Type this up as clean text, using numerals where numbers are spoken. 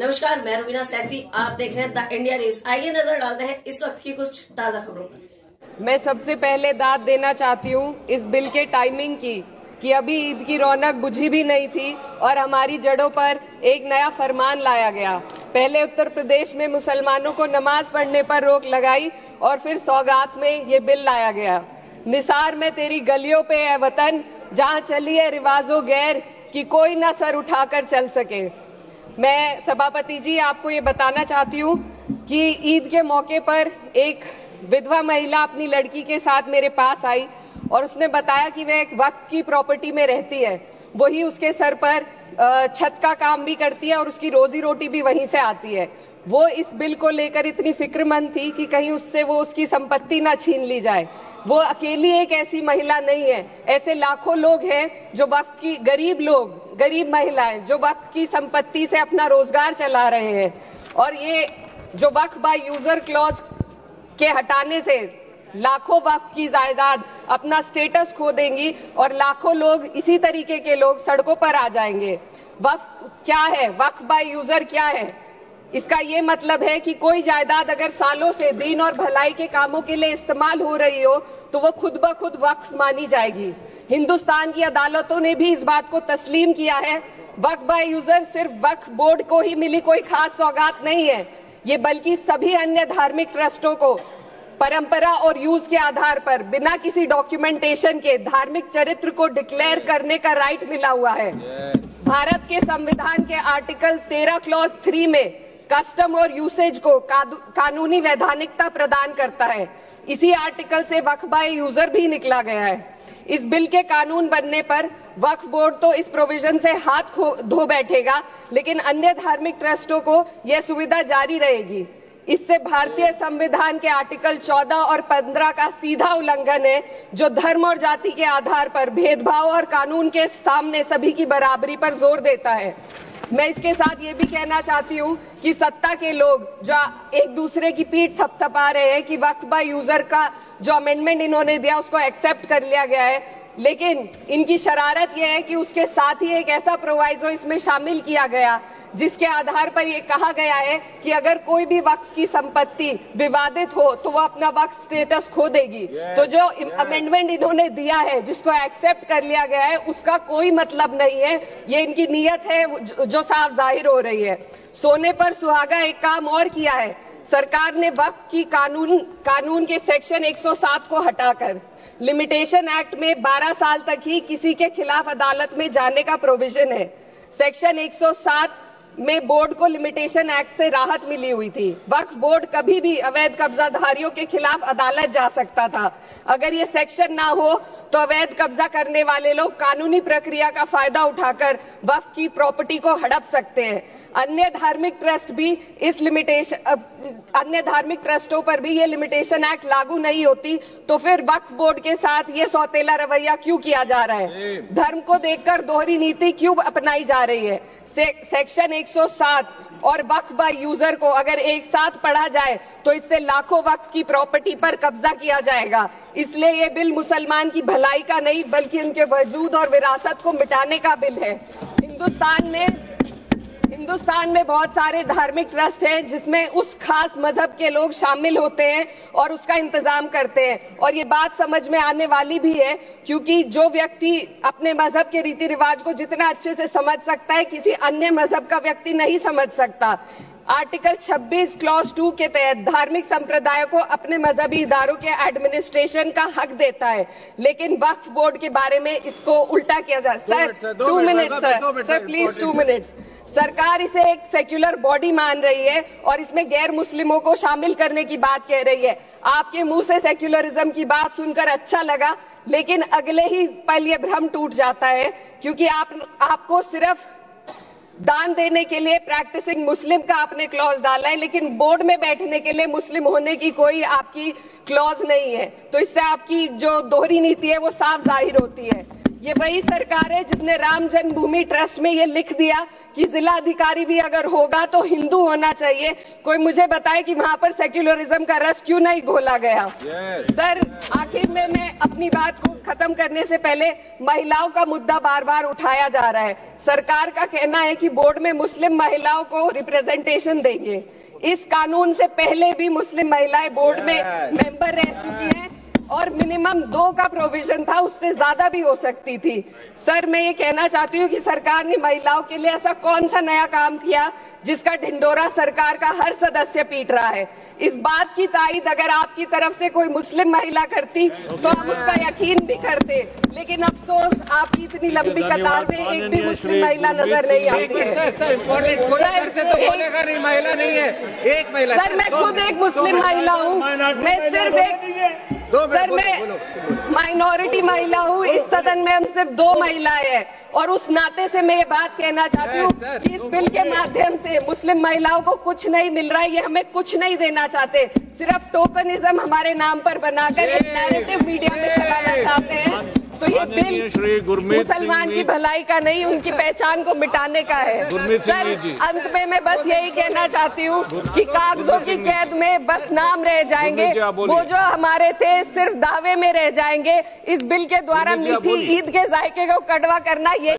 नमस्कार, मैं रुबीना सैफी। आप देख रहे हैं द इंडिया न्यूज। आइए नजर डालते हैं इस वक्त की कुछ ताजा खबरों पर। मैं सबसे पहले दाद देना चाहती हूँ इस बिल के टाइमिंग की कि अभी ईद की रौनक बुझी भी नहीं थी और हमारी जड़ों पर एक नया फरमान लाया गया। पहले उत्तर प्रदेश में मुसलमानों को नमाज पढ़ने पर रोक लगाई और फिर सौगात में ये बिल लाया गया। निसार में तेरी गलियों पे है वतन, जहाँ चली है रिवाजो गैर कि कोई ना सर उठाकर चल सके। मैं सभापति जी आपको ये बताना चाहती हूँ कि ईद के मौके पर एक विधवा महिला अपनी लड़की के साथ मेरे पास आई और उसने बताया कि वह एक वक्फ की प्रॉपर्टी में रहती है, वही उसके सर पर छत का काम भी करती है और उसकी रोजी रोटी भी वहीं से आती है। वो इस बिल को लेकर इतनी फिक्रमंद थी कि कहीं उससे वो उसकी संपत्ति ना छीन ली जाए। वो अकेली एक ऐसी महिला नहीं है, ऐसे लाखों लोग हैं जो वक्फ की गरीब महिलाएं जो वक्फ की संपत्ति से अपना रोजगार चला रहे हैं। और ये जो वक्फ बाय यूजर क्लॉज के हटाने से लाखों वक्फ की जायदाद अपना स्टेटस खो देंगी और लाखों लोग इसी तरीके के लोग सड़कों पर आ जाएंगे। वक्फ क्या है? वक्फ बाय यूजर क्या है? इसका ये मतलब है कि कोई जायदाद अगर सालों से दीन और भलाई के कामों के लिए इस्तेमाल हो रही हो तो वो खुद ब खुद वक्फ मानी जाएगी। हिंदुस्तान की अदालतों ने भी इस बात को तस्लीम किया है। वक्फ बाय यूजर सिर्फ वक्फ बोर्ड को ही मिली कोई खास सौगात नहीं है, ये बल्कि सभी अन्य धार्मिक ट्रस्टों को परंपरा और यूज के आधार पर बिना किसी डॉक्यूमेंटेशन के धार्मिक चरित्र को डिक्लेयर करने का राइट मिला हुआ है। भारत के संविधान के आर्टिकल 13 क्लॉज 3 में कस्टम और यूसेज को कानूनी वैधानिकता प्रदान करता है। इसी आर्टिकल से वक्फ बाय यूजर भी निकला गया है। इस बिल के कानून बनने पर वक्फ बोर्ड तो इस प्रोविजन से हाथ धो बैठेगा, लेकिन अन्य धार्मिक ट्रस्टों को यह सुविधा जारी रहेगी। इससे भारतीय संविधान के आर्टिकल 14 और 15 का सीधा उल्लंघन है, जो धर्म और जाति के आधार पर भेदभाव और कानून के सामने सभी की बराबरी पर जोर देता है। मैं इसके साथ ये भी कहना चाहती हूँ कि सत्ता के लोग जो एक दूसरे की पीठ थपथपा रहे हैं कि वक्फ बाय यूजर का जो अमेंडमेंट इन्होंने दिया उसको एक्सेप्ट कर लिया गया है, लेकिन इनकी शरारत यह है कि उसके साथ ही एक ऐसा प्रोवाइजो इसमें शामिल किया गया जिसके आधार पर यह कहा गया है कि अगर कोई भी वक्फ की संपत्ति विवादित हो तो वो अपना वक्फ स्टेटस खो देगी। तो जो अमेंडमेंट इन्होंने दिया है, जिसको एक्सेप्ट कर लिया गया है, उसका कोई मतलब नहीं है। ये इनकी नीयत है जो साफ जाहिर हो रही है। सोने पर सुहागा एक काम और किया है। सरकार ने वक्फ की कानून के सेक्शन 107 को हटाकर लिमिटेशन एक्ट में 12 साल तक ही किसी के खिलाफ अदालत में जाने का प्रोविजन है। सेक्शन 107 में बोर्ड को लिमिटेशन एक्ट से राहत मिली हुई थी। वक्फ बोर्ड कभी भी अवैध कब्जाधारियों के खिलाफ अदालत जा सकता था। अगर ये सेक्शन ना हो तो अवैध कब्जा करने वाले लोग कानूनी प्रक्रिया का फायदा उठाकर वक्फ की प्रॉपर्टी को हड़प सकते हैं। अन्य धार्मिक ट्रस्टों पर भी ये लिमिटेशन एक्ट लागू नहीं होती, तो फिर वक्फ बोर्ड के साथ ये सौतेला रवैया क्यों किया जा रहा है? धर्म को देखकर दोहरी नीति क्यों अपनाई जा रही है? सेक्शन 107 और वक्फ बाय यूजर को अगर एक साथ पढ़ा जाए तो इससे लाखों वक्फ की प्रॉपर्टी पर कब्जा किया जाएगा। इसलिए ये बिल मुसलमान की भलाई का नहीं बल्कि उनके वजूद और विरासत को मिटाने का बिल है। हिंदुस्तान में बहुत सारे धार्मिक ट्रस्ट हैं जिसमें उस खास मजहब के लोग शामिल होते हैं और उसका इंतजाम करते हैं। और ये बात समझ में आने वाली भी है, क्योंकि जो व्यक्ति अपने मजहब के रीति रिवाज को जितना अच्छे से समझ सकता है, किसी अन्य मजहब का व्यक्ति नहीं समझ सकता। आर्टिकल 26 क्लॉज 2 के तहत धार्मिक संप्रदाय को अपने मजहबी इदारों के एडमिनिस्ट्रेशन का हक देता है, लेकिन वक्फ बोर्ड के बारे में इसको उल्टा किया जा। Sir 2 minute sir please 2 minutes. सरकार इसे एक सेक्युलर बॉडी मान रही है और इसमें गैर मुस्लिमों को शामिल करने की बात कह रही है। आपके मुंह से सेक्युलरिज्म की बात सुनकर अच्छा लगा, लेकिन अगले ही पल ये भ्रम टूट जाता है, क्योंकि आपको सिर्फ दान देने के लिए प्रैक्टिसिंग मुस्लिम का आपने क्लॉज डाला है, लेकिन बोर्ड में बैठने के लिए मुस्लिम होने की कोई आपकी क्लॉज नहीं है। तो इससे आपकी जो दोहरी नीति है वो साफ जाहिर होती है। ये वही सरकार है जिसने राम जन्मभूमि ट्रस्ट में ये लिख दिया कि जिला अधिकारी भी अगर होगा तो हिंदू होना चाहिए। कोई मुझे बताए कि वहां पर सेक्युलरिज्म का रस क्यों नहीं घोला गया। सर, आखिर में मैं अपनी बात को खत्म करने से पहले महिलाओं का मुद्दा बार बार उठाया जा रहा है। सरकार का कहना है कि बोर्ड में मुस्लिम महिलाओं को रिप्रेजेंटेशन देंगे। इस कानून से पहले भी मुस्लिम महिलाएं बोर्ड में मेंबर रह चुकी हैं और मिनिमम 2 का प्रोविजन था, उससे ज्यादा भी हो सकती थी। सर, मैं ये कहना चाहती हूँ कि सरकार ने महिलाओं के लिए ऐसा कौन सा नया काम किया जिसका ढिंडोरा सरकार का हर सदस्य पीट रहा है। इस बात की तायीद अगर आपकी तरफ से कोई मुस्लिम महिला करती तो हम उसका यकीन भी करते, लेकिन अफसोस आपकी इतनी लंबी कतार में एक भी मुस्लिम महिला नजर नहीं आती है। सर, मैं खुद एक मुस्लिम महिला हूँ, मैं सिर्फ मैं माइनॉरिटी महिला हूँ। इस सदन में हम सिर्फ 2 महिलाएं हैं और उस नाते से मैं ये बात कहना चाहती हूँ कि इस बिल के माध्यम से मुस्लिम महिलाओं को कुछ नहीं मिल रहा है। ये हमें कुछ नहीं देना चाहते, सिर्फ टोकनिज्म हमारे नाम पर बनाकर एक नैरेटिव मीडिया में चलाना चाहते हैं। तो ये बिल मुसलमान की भलाई का नहीं, उनकी पहचान को मिटाने का है। सर, अंत में मैं बस यही कहना चाहती हूँ कि कागजों की कैद में बस नाम रह जाएंगे, वो जो हमारे थे सिर्फ दावे में रह जाएंगे। इस बिल के द्वारा मीठी ईद के जायके को कड़वा करना ये